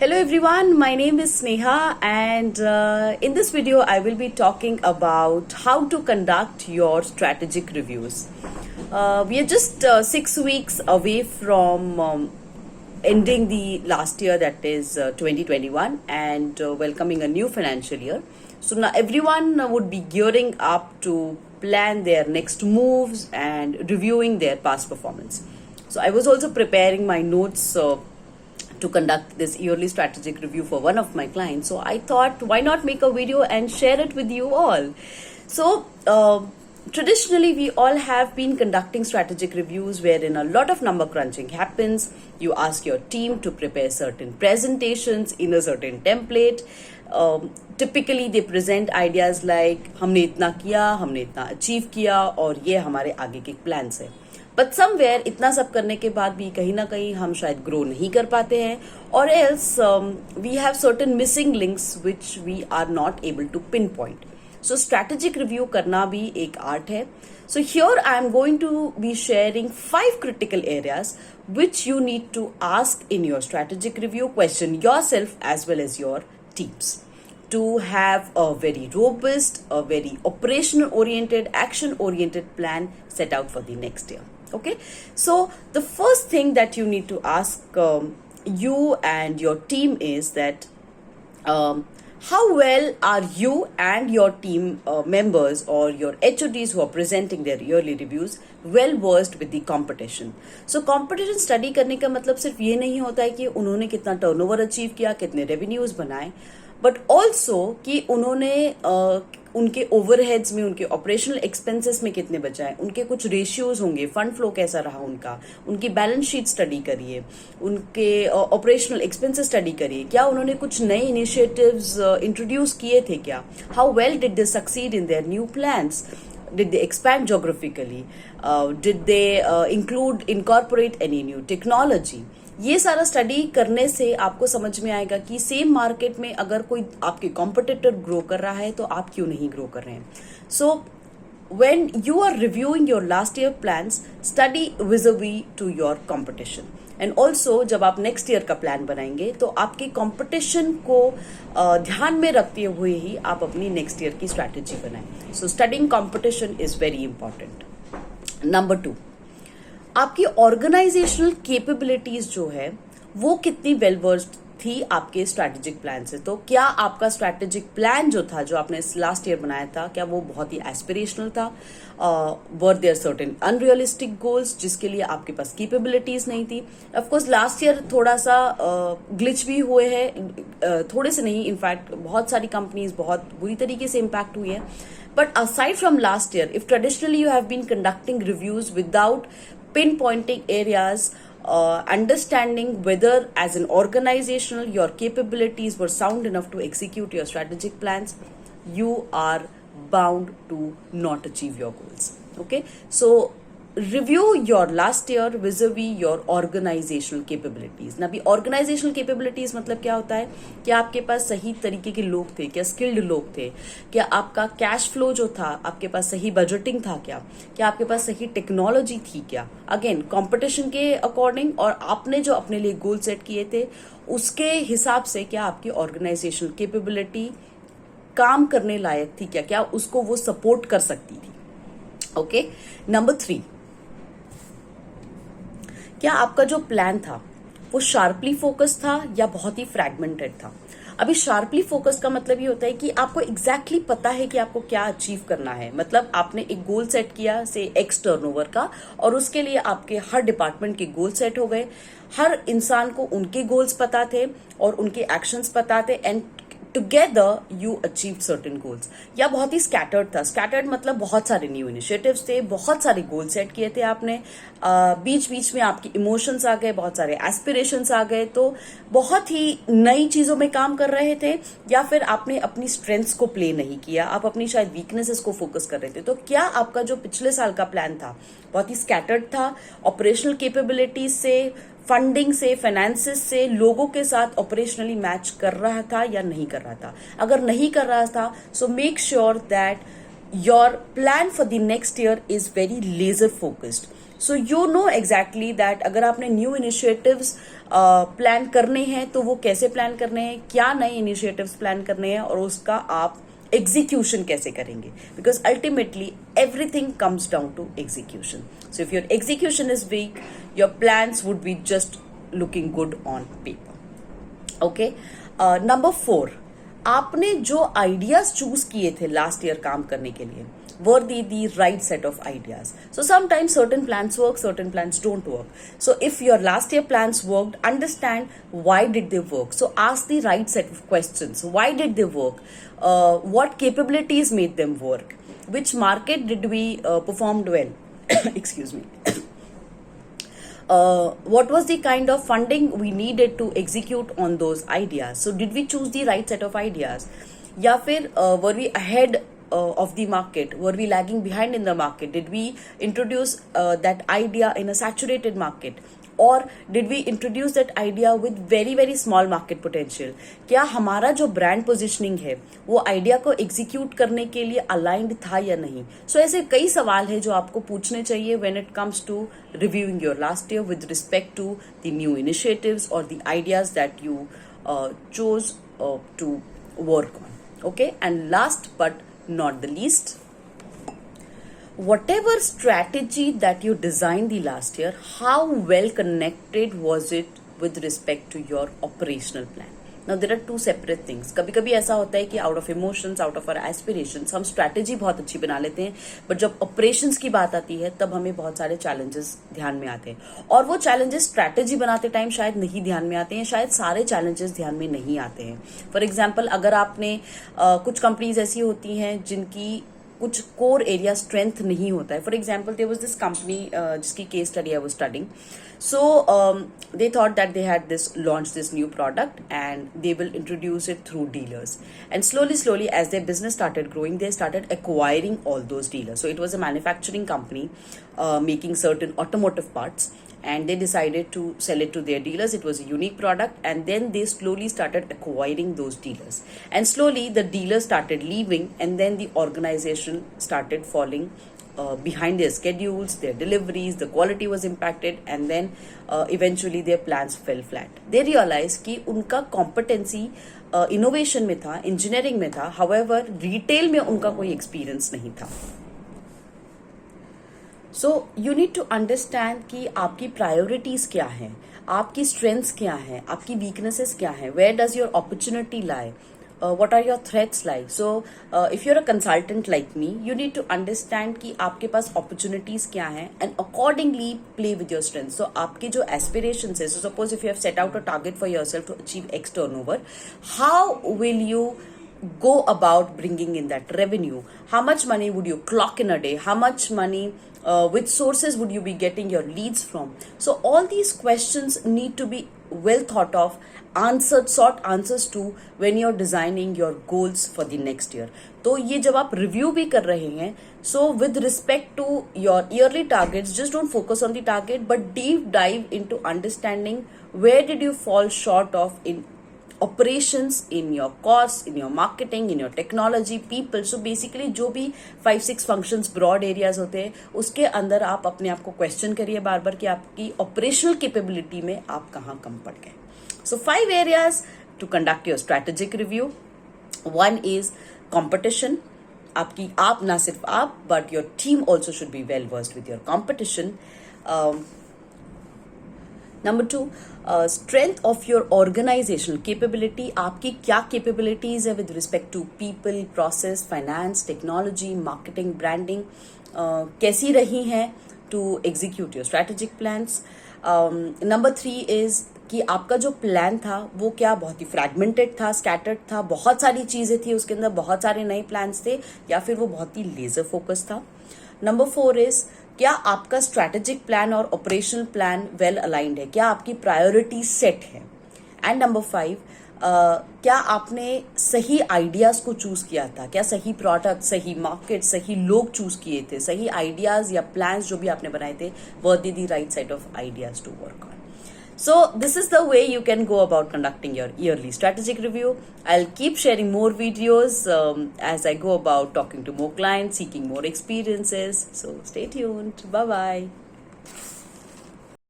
Hello everyone, my name is Sneha and in this video I will be talking about how to conduct your strategic reviews. We are just 6 weeks away from ending the last year, that is 2021, and welcoming a new financial year. So now everyone would be gearing up to plan their next moves and reviewing their past performance. So I was also preparing my notes to conduct this yearly strategic review for one of my clients. So I thought, why not make a video and share it with you all? So traditionally, we all have been conducting strategic reviews wherein a lot of number crunching happens. You ask your team to prepare certain presentations in a certain template. Typically, they present ideas like हमने इतना किया, हमने इतना achieve किया और ये हमारे आगे के प्लान्स है. बट समवेयर इतना सब करने के बाद भी कहीं ना कहीं हम शायद ग्रो नहीं कर पाते हैं, और else we have certain missing links which we are not able to pinpoint. So strategic review करना भी एक आर्ट है. So here I am going to be sharing 5 critical areas which you need to ask in your strategic review. Question yourself as well as your teams to have a very robust, a very operational oriented, action oriented plan set out for the next year. Okay, so the first thing that you need to ask you and your team is that how well are you and your team members or your HODs who are presenting their yearly reviews well versed with the competition. So competition study करने का मतलब सिर्फ ये नहीं होता है कि उन्होंने कितना टर्नओवर अचीव किया, कितने रेवेन्यूज बनाए, बट ऑल्सो कि उन्होंने उनके ओवरहेड्स में, उनके ऑपरेशनल एक्सपेंसेस में कितने बचाए, उनके कुछ रेशियोज होंगे, फंड फ्लो कैसा रहा उनका, उनकी बैलेंस शीट स्टडी करिए, उनके ऑपरेशनल एक्सपेंसेस स्टडी करिए, क्या उन्होंने कुछ नए इनिशिएटिव्स इंट्रोड्यूस किए थे, क्या, how well did they succeed in their new plans, did they expand geographically, did they incorporate any new technology. ये सारा स्टडी करने से आपको समझ में आएगा कि सेम मार्केट में अगर कोई आपके कॉम्पिटिटर ग्रो कर रहा है तो आप क्यों नहीं ग्रो कर रहे हैं. सो when you are reviewing your last year plans, study vis-a-vis to your competition. And also जब आप नेक्स्ट ईयर का प्लान बनाएंगे तो आपके कंपटीशन को ध्यान में रखते हुए ही आप अपनी नेक्स्ट ईयर की स्ट्रैटेजी बनाएं. सो studying competition is very important. Number 2, आपकी ऑर्गेनाइजेशनल कैपेबिलिटीज जो है वो कितनी वेल वर्स्ड थी आपके स्ट्रैटेजिक प्लान से. तो क्या आपका स्ट्रैटेजिक प्लान जो था, जो आपने लास्ट ईयर बनाया था, क्या वो बहुत ही एस्पिरेशनल था? Were there certain unrealistic goals जिसके लिए आपके पास कैपेबिलिटीज नहीं थी? ऑफकोर्स लास्ट ईयर थोड़ा सा ग्लिच भी हुए हैं, थोड़े से नहीं, इनफैक्ट बहुत सारी कंपनीज बहुत बुरी तरीके से इम्पैक्ट हुई है. But aside from last year, if traditionally you have been conducting reviews without pinpointing areas, understanding whether as an organizational your capabilities were sound enough to execute your strategic plans, you are bound to not achieve your goals. Okay, so review your last year vis-a-vis your organizational capabilities. ना भी organizational capabilities मतलब क्या होता है, क्या आपके पास सही तरीके के लोग थे, क्या स्किल्ड लोग थे, क्या आपका कैश फ्लो जो था, आपके पास सही बजटिंग था, क्या आपके पास सही टेक्नोलॉजी थी, क्या, अगेन कंपटीशन के अकॉर्डिंग और आपने जो अपने लिए गोल सेट किए थे उसके हिसाब से क्या आपकी ऑर्गेनाइजेशनल कैपेबिलिटी काम करने लायक थी, क्या उसको वो सपोर्ट कर सकती थी. ओके, नंबर 3, क्या आपका जो प्लान था वो शार्पली फोकस था या बहुत ही फ्रैगमेंटेड था? अभी शार्पली फोकस का मतलब ये होता है कि आपको एग्जैक्टली पता है कि आपको क्या अचीव करना है. मतलब आपने एक गोल सेट किया से एक्स टर्नओवर का, और उसके लिए आपके हर डिपार्टमेंट के गोल सेट हो गए, हर इंसान को उनके गोल्स पता थे और उनके एक्शंस पता थे, and together you achieve certain goals. या बहुत ही स्कैटर्ड था. स्कैटर्ड मतलब बहुत सारे न्यू इनिशिएटिव्स थे, बहुत सारे गोल सेट किए थे आपने, बीच बीच में आपके इमोशंस आ गए, बहुत सारे एस्पिरेशंस आ गए, तो बहुत ही नई चीजों में काम कर रहे थे, या फिर आपने अपनी स्ट्रेंथ्स को प्ले नहीं किया, आप अपनी शायद वीकनेसेस को फोकस कर रहे थे. तो क्या आपका जो पिछले साल का प्लान था बहुत ही स्कैटर्ड था, ऑपरेशनल कैपेबिलिटीज से, फंडिंग से, फाइनेंसेस से, लोगों के साथ ऑपरेशनली मैच कर रहा था या नहीं कर रहा था? अगर नहीं कर रहा था, so make sure that your plan for the next year is very laser focused. So you know exactly that अगर आपने न्यू इनिशिएटिव्स प्लान करने हैं तो वो कैसे प्लान करने हैं, क्या नए इनिशिएटिव्स प्लान करने हैं और उसका आप एग्जीक्यूशन कैसे करेंगे, because ultimately everything comes down to execution. So if your execution is weak, your plans would be just looking good on paper. Okay. Number 4, आपने जो आइडियाज चूज किए थे लास्ट ईयर काम करने के लिए, were they the right set of ideas? So sometimes certain plans work, certain plans don't work. So if your last year plans worked, understand why did they work. So ask the right set of questions. Why did they work? What capabilities made them work? Which market did we performed well? Excuse me. What was the kind of funding we needed to execute on those ideas? So did we choose the right set of ideas? या फिर were we ahead of the market? Were we lagging behind in the market? Did we introduce that idea in a saturated market? Or did we introduce that idea with very very small market potential? क्या हमारा जो brand positioning है वो idea को execute करने के लिए aligned था या नहीं? So ऐसे कई सवाल है जो आपको पूछने चाहिए when it comes to reviewing your last year with respect to the new initiatives or the ideas that you chose to work on. Okay, and last but not the least, whatever strategy that you designed the last year, how well connected was it with respect to your operational plan? Now there are two separate things. कभी कभी ऐसा होता है कि out of emotions, out of our aspirations हम strategy बहुत अच्छी बना लेते हैं, but जब operations की बात आती है तब हमें बहुत सारे challenges ध्यान में आते हैं, और वो challenges strategy बनाते टाइम शायद नहीं ध्यान में आते हैं, शायद सारे challenges ध्यान में नहीं आते हैं. For example, अगर आपने कुछ companies ऐसी होती हैं जिनकी कुछ कोर एरिया स्ट्रेंथ नहीं होता है. For example there was this company जिसकी case study I was studying. So they thought that they had launched this new product and they will introduce it through dealers, and slowly as their business started growing, they started acquiring all those dealers. So it was a manufacturing company making certain automotive parts, and they decided to sell it to their dealers. It was a unique product, and then they slowly started acquiring those dealers, and slowly the dealers started leaving, and then the organization started falling behind their schedules, their deliveries, the quality was impacted, and then eventually their plans fell flat. They realized कि उनका competency innovation में था, engineering में था, however retail में उनका कोई experience नहीं था. So you need to understand कि आपकी प्रायोरिटीज क्या हैं, आपकी स्ट्रेंथ्स क्या हैं, आपकी वीकनेसेस क्या हैं, where does your opportunity lie, what are your threats like. So if you're a consultant like me, you need to understand कि आपके पास opportunities क्या हैं and accordingly play with your strengths. So आपके जो aspirations है, so suppose if you have set out a target for yourself to achieve X turnover, how will you go about bringing in that revenue? How much money would you clock in a day? How much money, which sources would you be getting your leads from? So all these questions need to be well thought of, sought answers to when you're designing your goals for the next year. तो ये जब आप review भी कर रहे हैं, so with respect to your yearly targets, just don't focus on the target, but deep dive into understanding where did you fall short of in operations, in your costs, in your marketing, in your technology, people. So basically जो भी 5-6 functions broad areas होते हैं उसके अंदर आप अपने आप को question करिए बार बार कि आपकी operational capability में आप कहाँ कम पड़ गए. So 5 areas to conduct your strategic review. One is competition. आप ना सिर्फ आप but your team also should be well versed with your competition. Number 2, strength of your organizational capability. आपकी क्या capabilities है with respect to people, process, finance, technology, marketing, branding, कैसी रही हैं to execute your strategic plans. Number 3 is कि आपका जो plan था वो क्या बहुत ही फ्रैगमेंटेड था, स्कैटर्ड था, बहुत सारी चीज़ें थी उसके अंदर, बहुत सारे नए प्लान्स थे, या फिर वो बहुत ही लेजर फोकस था. नंबर 4 इज क्या आपका स्ट्रैटेजिक प्लान और ऑपरेशनल प्लान वेल अलाइंड है, क्या आपकी प्रायोरिटी सेट है. एंड नंबर 5, क्या आपने सही आइडियाज को चूज किया था, क्या सही प्रोडक्ट, सही मार्केट, सही लोग चूज किए थे, सही आइडियाज या प्लान्स जो भी आपने बनाए थे were the right side of ideas to work on. So this is the way you can go about conducting your yearly strategic review. I'll keep sharing more videos as I go about talking to more clients, seeking more experiences. So stay tuned. Bye bye.